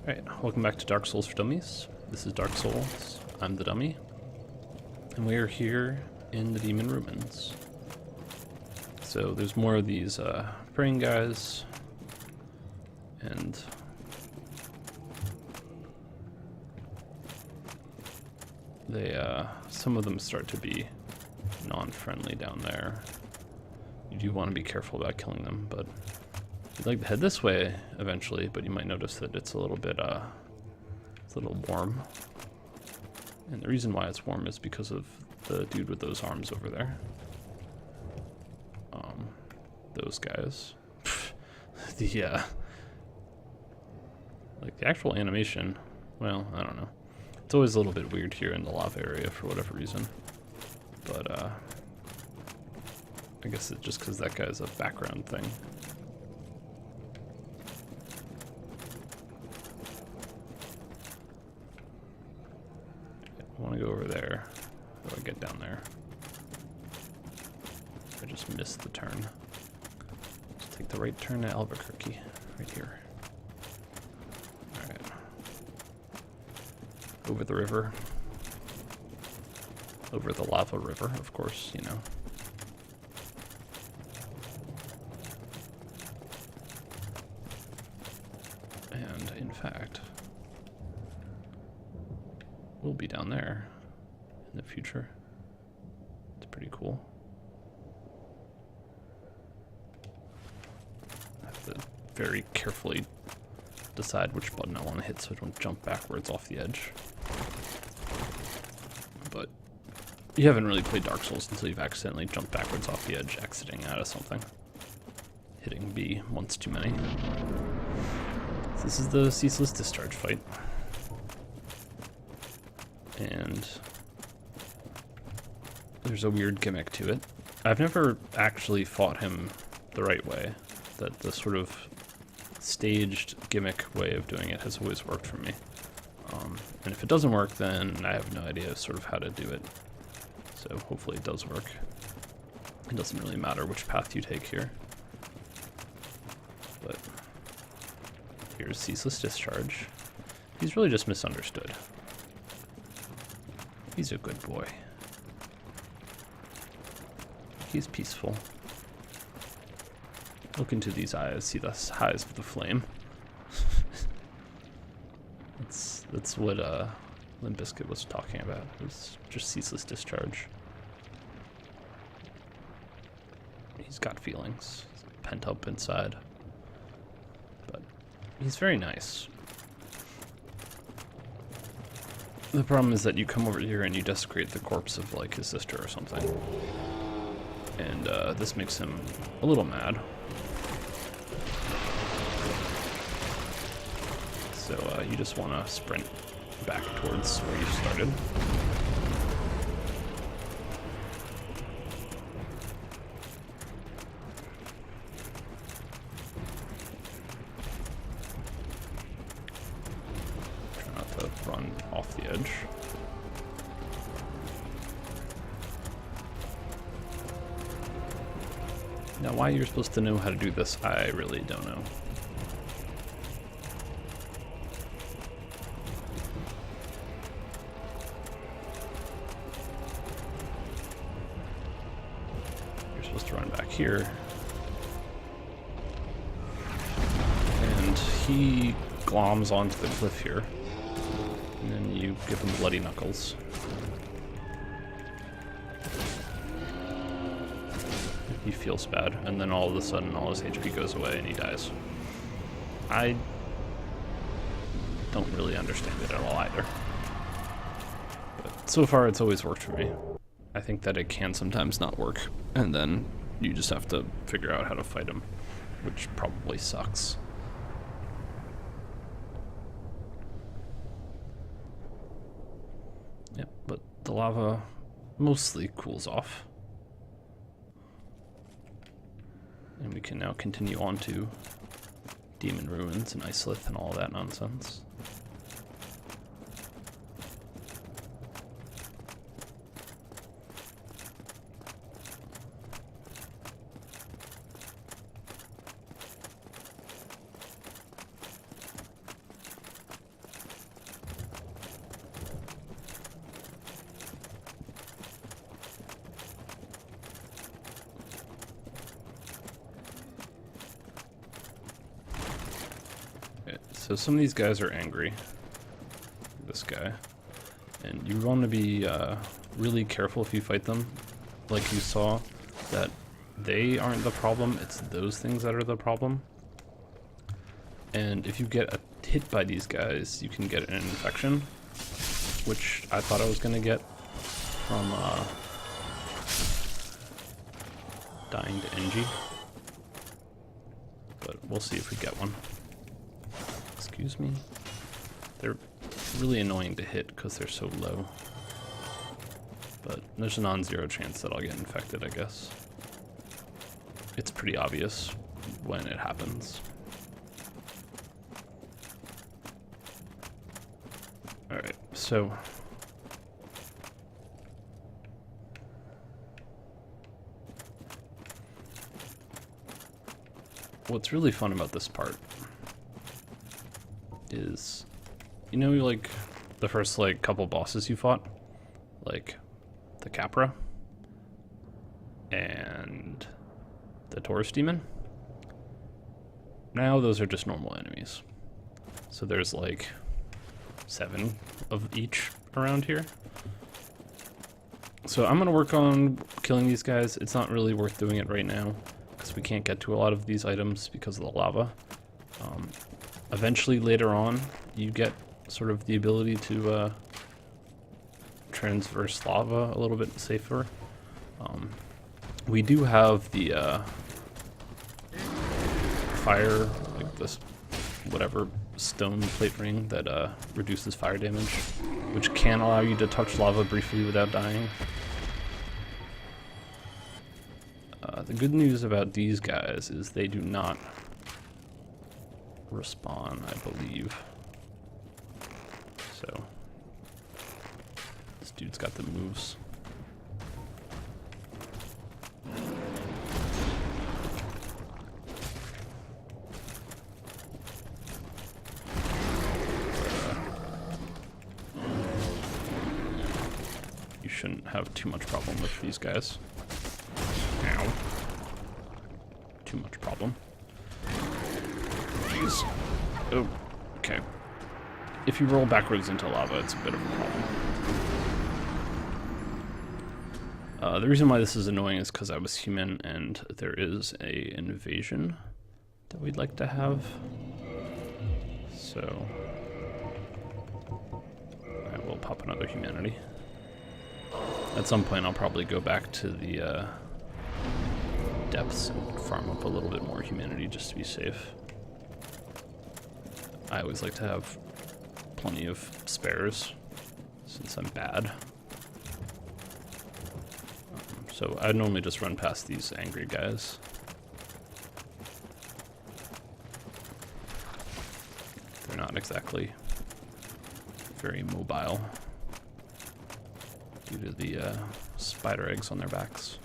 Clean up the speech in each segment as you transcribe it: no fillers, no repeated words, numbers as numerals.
Alright, welcome back to Dark Souls for Dummies. This is Dark Souls, I'm the dummy, and we are here in the Demon Ruins. So there's more of these praying guys, and some of them start to be non-friendly down there. You do want to be careful about killing them, but you'd like to head this way eventually, but you might notice that it's a little bit, it's a little warm. And the reason why it's warm is because of the dude with those arms over there. Those guys. Like the actual animation, well, I don't know. It's always a little bit weird here in the lava area for whatever reason. But, I guess it's just because that guy's a background thing. I want to go over there. How do I get down there? I just missed the turn. Let's take the right turn to Albuquerque, right here. Alright. Over the river. Over the lava river, of course, you know. And, in fact, we'll be down there in the future. It's pretty cool. I have to very carefully decide which button I want to hit so I don't jump backwards off the edge. But you haven't really played Dark Souls until you've accidentally jumped backwards off the edge, exiting out of something. Hitting B once too many. So this is the Ceaseless Discharge fight. And there's a weird gimmick to it. I've never actually fought him the right way. That the sort of staged gimmick way of doing it has always worked for me. And if it doesn't work, then I have no idea sort of how to do it. So hopefully it does work. It doesn't really matter which path you take here. But here's Ceaseless Discharge. He's really just misunderstood. He's a good boy. He's peaceful. Look into these eyes, see the eyes of the flame. That's what Limp Bizkit was talking about. It was just Ceaseless Discharge. He's got feelings, he's pent up inside. But he's very nice. The problem is that you come over here and you desecrate the corpse of, like, his sister or something. And this makes him a little mad. So you just want to sprint back towards where you started. Try not to run off the edge. Now, why you're supposed to know how to do this, I really don't know. You're supposed to run back here. And he gloms onto the cliff here. And then you give him bloody knuckles. He feels bad, and then all of a sudden all his HP goes away and he dies. I don't really understand it at all either. But so far it's always worked for me. I think that it can sometimes not work, and then you just have to figure out how to fight him, which probably sucks. Yep, but the lava mostly cools off. And we can now continue on to Demon Ruins and Islith and all that nonsense. So some of these guys are angry. This guy. And you want to be really careful if you fight them. Like you saw, that they aren't the problem, it's those things that are the problem. And if you get hit by these guys, you can get an infection, which I thought I was going to get from dying to NG. But we'll see if we get one. Excuse me. They're really annoying to hit because they're so low. But there's a non-zero chance that I'll get infected, I guess. It's pretty obvious when it happens. Alright, so what's really fun about this part is, you know, like the first like couple bosses you fought, like the Capra and the Taurus Demon. Now those are just normal enemies. So there's like 7 of each around here. So I'm gonna work on killing these guys. It's not really worth doing it right now because we can't get to a lot of these items because of the lava. Eventually later on you get sort of the ability to transverse lava a little bit safer. We do have the fire, like this whatever stone plate ring that reduces fire damage, which can allow you to touch lava briefly without dying. The good news about these guys is they do not respawn, I believe. So this dude's got the moves. You shouldn't have too much problem with these guys. Ow. Too much problem. Jeez. Oh, okay. If you roll backwards into lava, it's a bit of a problem. The reason why this is annoying is because I was human and there is an invasion that we'd like to have. So I will pop another humanity. At some point I'll probably go back to the depths and farm up a little bit more humanity just to be safe. I always like to have plenty of spares since I'm bad. So I normally just run past these angry guys. They're not exactly very mobile due to the spider eggs on their backs.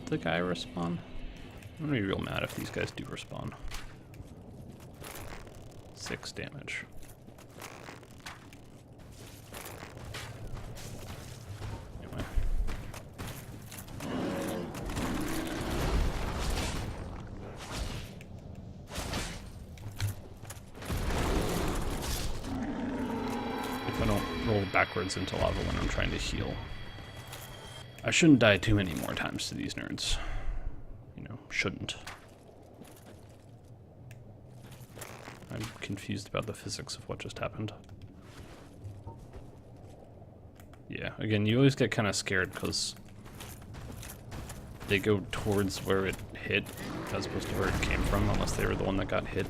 The guy respawn? I'm gonna be real mad if these guys do respawn. 6 damage. Anyway. If I don't roll backwards into lava when I'm trying to heal, I shouldn't die too many more times to these nerds. You know, shouldn't. I'm confused about the physics of what just happened. Yeah, again, you always get kind of scared because they go towards where it hit as opposed to where it came from, unless they were the one that got hit.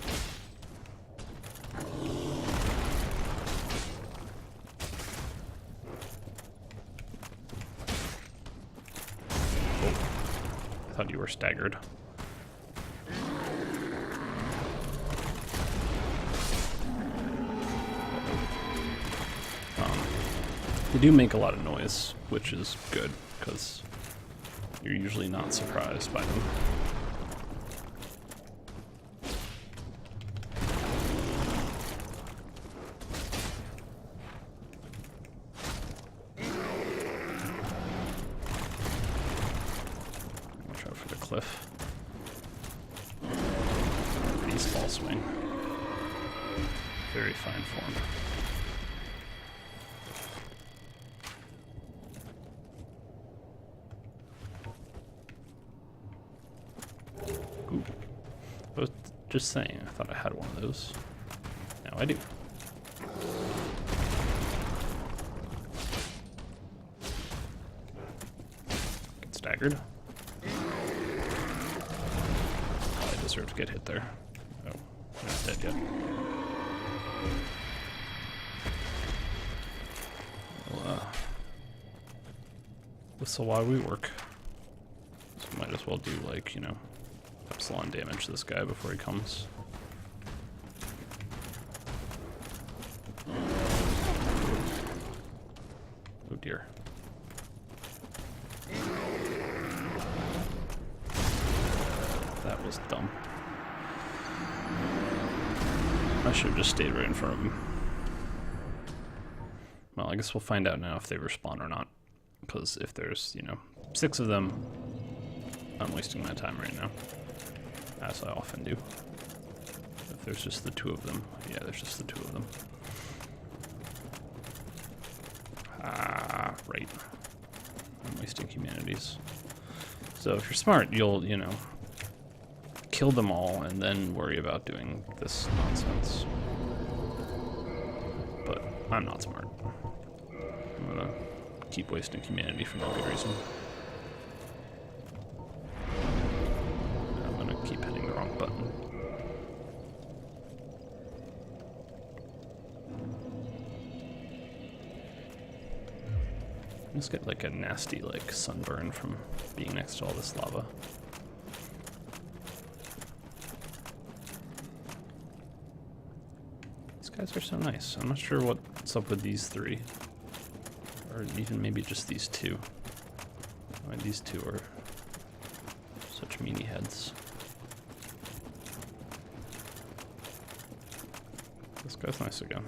I thought you were staggered. They do make a lot of noise, which is good, because you're usually not surprised by them. cliff. These fall swing. Very fine form. Ooh. I was just saying, I thought I had one of those. Now I do. Get staggered. Oh, I deserve to get hit there. Oh, I'm not dead yet. Well, whistle while we work. So might as well do, like, you know, epsilon damage to this guy before he comes. Oh dear. That was dumb. I should have just stayed right in front of him. Well, I guess we'll find out now if they respawn or not. Because if there's, you know, 6 of them, I'm wasting my time right now. As I often do. If there's just the 2 of them. Yeah, there's just the 2 of them. Ah, right. I'm wasting humanities. So if you're smart, you'll, you know, kill them all and then worry about doing this nonsense. But I'm not smart. I'm gonna keep wasting humanity for no good reason. I'm gonna keep hitting the wrong button. I just get like a nasty like sunburn from being next to all this lava. These guys are so nice. I'm not sure what's up with these 3. Or even maybe just these 2. I mean, these 2 are such meanie heads. This guy's nice again.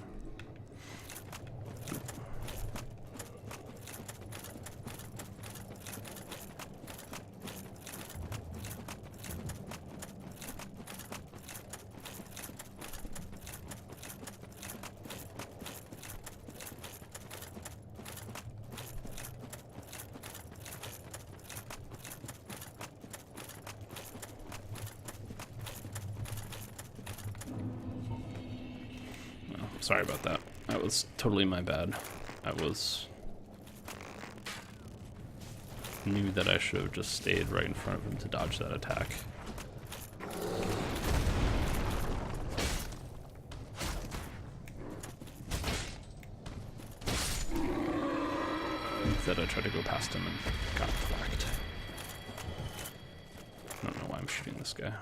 Sorry about that. That was totally my bad. Knew that I should have just stayed right in front of him to dodge that attack. Instead I tried to go past him and got whacked. I don't know why I'm shooting this guy.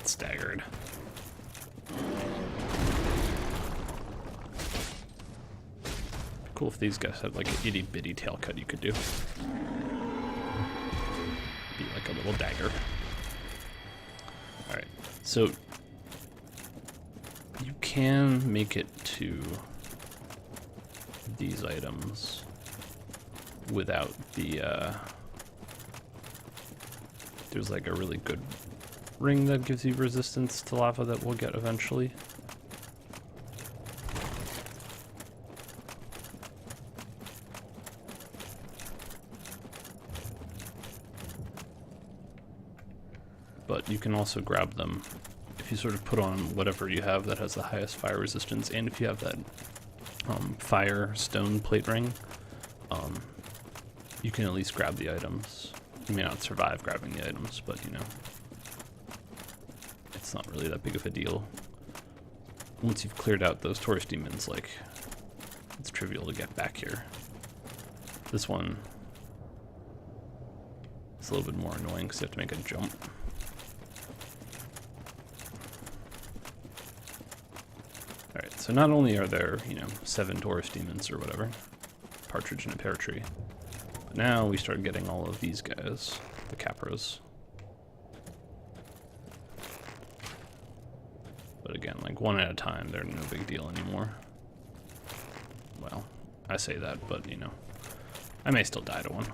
Staggered. Cool if these guys had like an itty bitty tail cut you could do. Be like a little dagger. Alright, so you can make it to these items without the there's like a really good ring that gives you resistance to lava that we'll get eventually. But you can also grab them if you sort of put on whatever you have that has the highest fire resistance, and if you have that fire stone plate ring, you can at least grab the items. You may not survive grabbing the items, but you know, it's not really that big of a deal. Once you've cleared out those tourist demons, like, it's trivial to get back here. This one is a little bit more annoying because you have to make a jump. Alright, so not only are there, you know, 7 tourist demons or whatever, partridge in a pear tree, but now we start getting all of these guys, the capras. But again, like one at a time, they're no big deal anymore. Well, I say that, but you know, I may still die to one.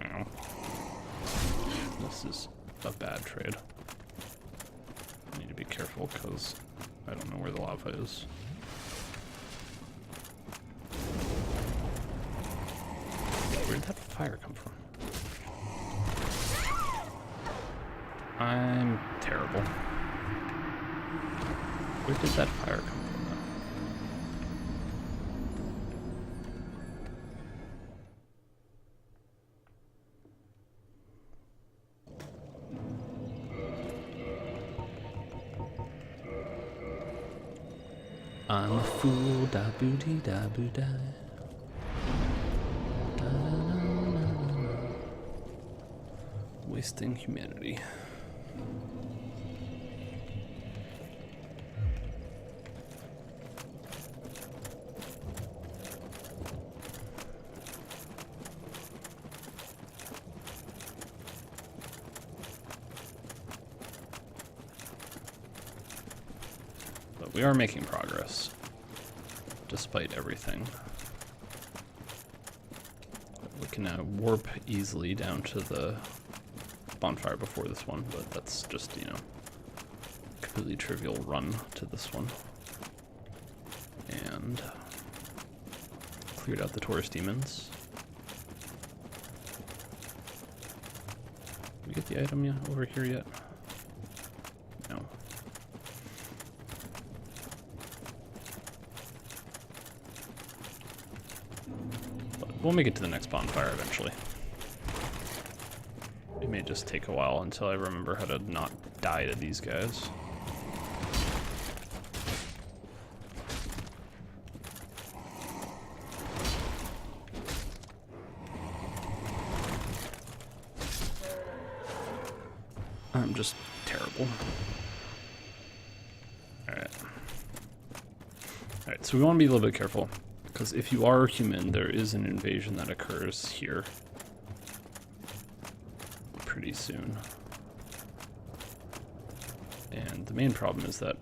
Ow. This is a bad trade. I need to be careful because I don't know where the lava is. Where did that fire come from? I'm terrible. Where did that fire come from, though? I'm a fool, da booty da boo da. Wasting humanity. But we are making progress, despite everything. We can now warp easily down to the bonfire before this one, but that's just, you know, completely trivial run to this one. And cleared out the Taurus demons. Did we get the item yet over here yet? No. But we'll make it to the next bonfire eventually. It may just take a while until I remember how to not die to these guys. I'm just terrible. Alright. Alright, so we want to be a little bit careful, because if you are human, there is an invasion that occurs here pretty soon. And the main problem is that,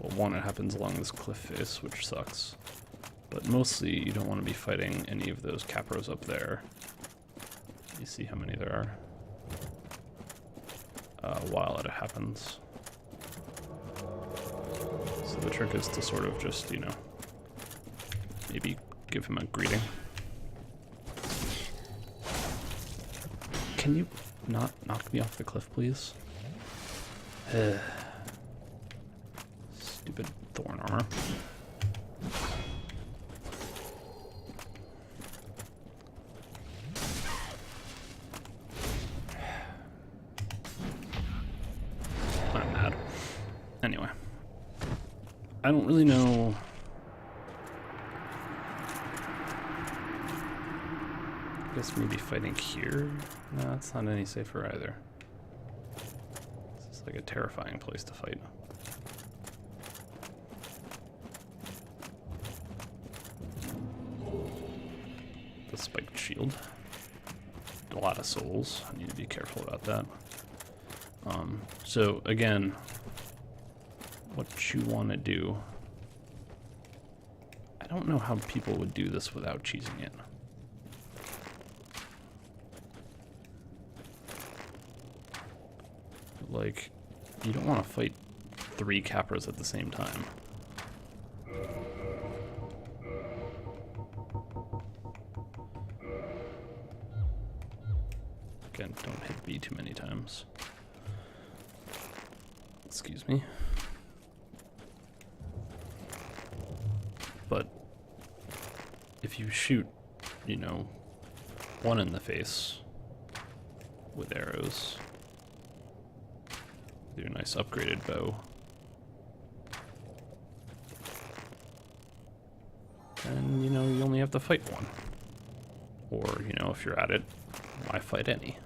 well, one, it happens along this cliff face, which sucks. But mostly, you don't want to be fighting any of those capros up there. You see how many there are? While it happens. So the trick is to sort of just, you know, maybe give him a greeting. Can you not knock me off the cliff, please? Stupid thorn armor. I'm mad. Anyway. I don't really know. I guess maybe fighting here? No, it's not any safer either. This is like a terrifying place to fight. The spiked shield. A lot of souls. I need to be careful about that. So again, what you want to do, I don't know how people would do this without cheesing it. Like, you don't want to fight 3 capras at the same time. Again, don't hit B too many times. Excuse me. But if you shoot, you know, one in the face with arrows, with your nice upgraded bow, then, you know, you only have to fight one. Or, you know, if you're at it, why fight any?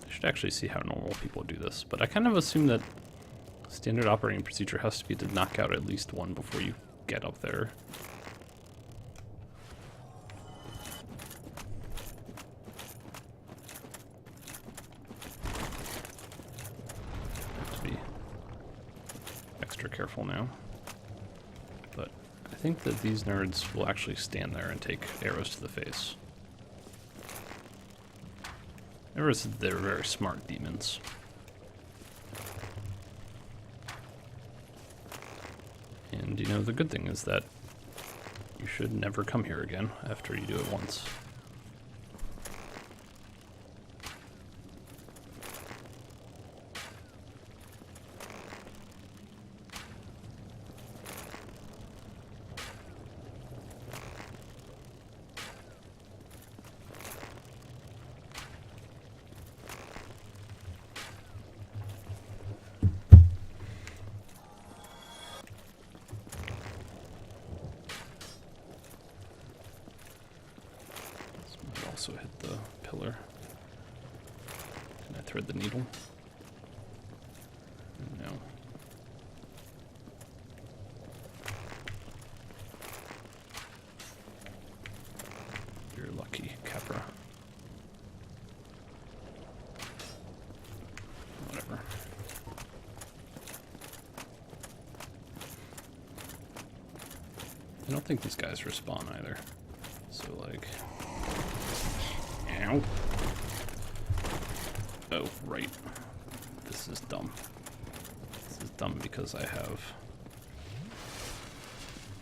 I should actually see how normal people do this, but I kind of assume that Standard operating procedure has to be to knock out at least one before you get up there. Have to be extra careful now. But I think that these nerds will actually stand there and take arrows to the face. They're very smart demons. And you know, the good thing is that you should never come here again after you do it once. Also hit the pillar. Can I thread the needle? No. You're lucky, Capra. Whatever. I don't think these guys respawn either. So like... Ow. Oh, right. This is dumb. This is dumb because I have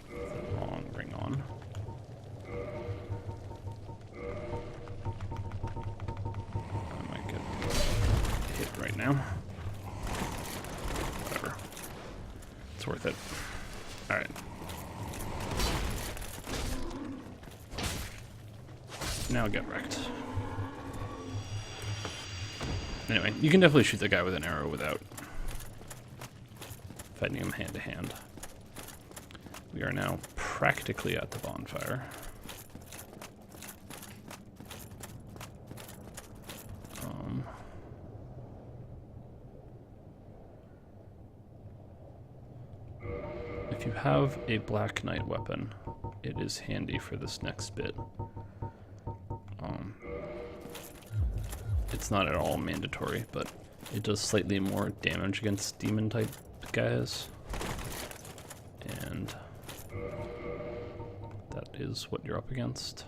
the wrong ring on. I might get hit right now. Whatever. It's worth it. Alright. Now get wrecked. Anyway, you can definitely shoot the guy with an arrow without fighting him hand to hand. We are now practically at the bonfire. If you have a Black Knight weapon, it is handy for this next bit. It's not at all mandatory, but it does slightly more damage against demon type guys. And that is what you're up against.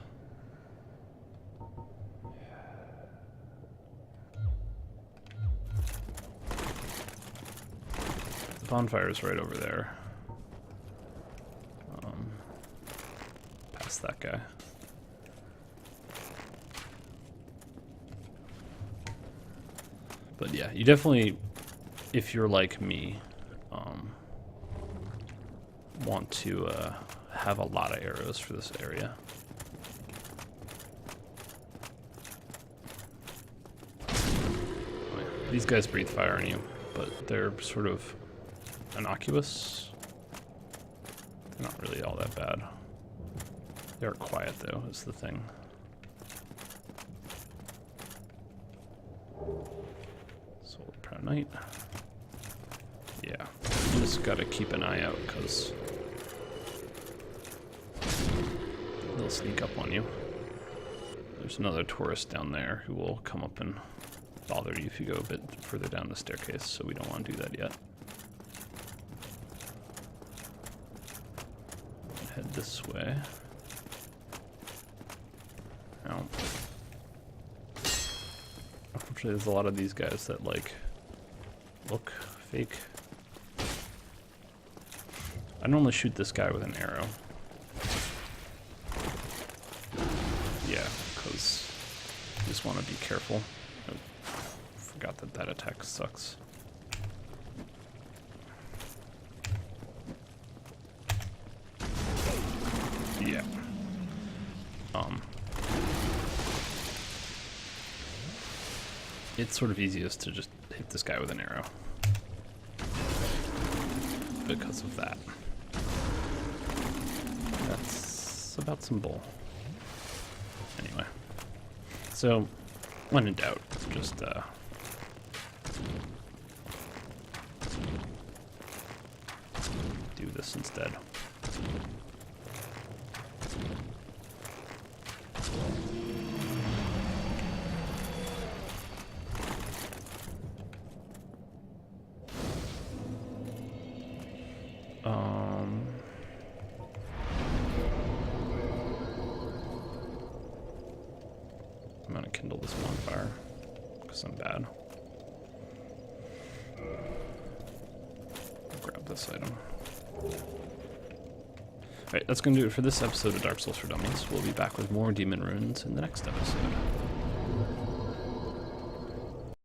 The bonfire is right over there. Past that guy. But yeah, you definitely, if you're like me, want to have a lot of arrows for this area. These guys breathe fire on you, but they're sort of innocuous. They're not really all that bad. They are quiet though, is the thing. Night. Yeah, you just gotta keep an eye out because they'll sneak up on you. There's another tourist down there who will come up and bother you if you go a bit further down the staircase, so we don't want to do that yet. Head this way. Now, unfortunately, there's a lot of these guys that like look fake. I normally shoot this guy with an arrow. Yeah, because you just want to be careful. I forgot that that attack sucks. Yeah. It's sort of easiest to just hit this guy with an arrow. Because of that. That's about some bull. Anyway. So, when in doubt, just this instead. I'm gonna kindle this bonfire because I'm bad. I'll grab this item. Alright, that's gonna do it for this episode of Dark Souls for Dummies. We'll be back with more demon runes in the next episode.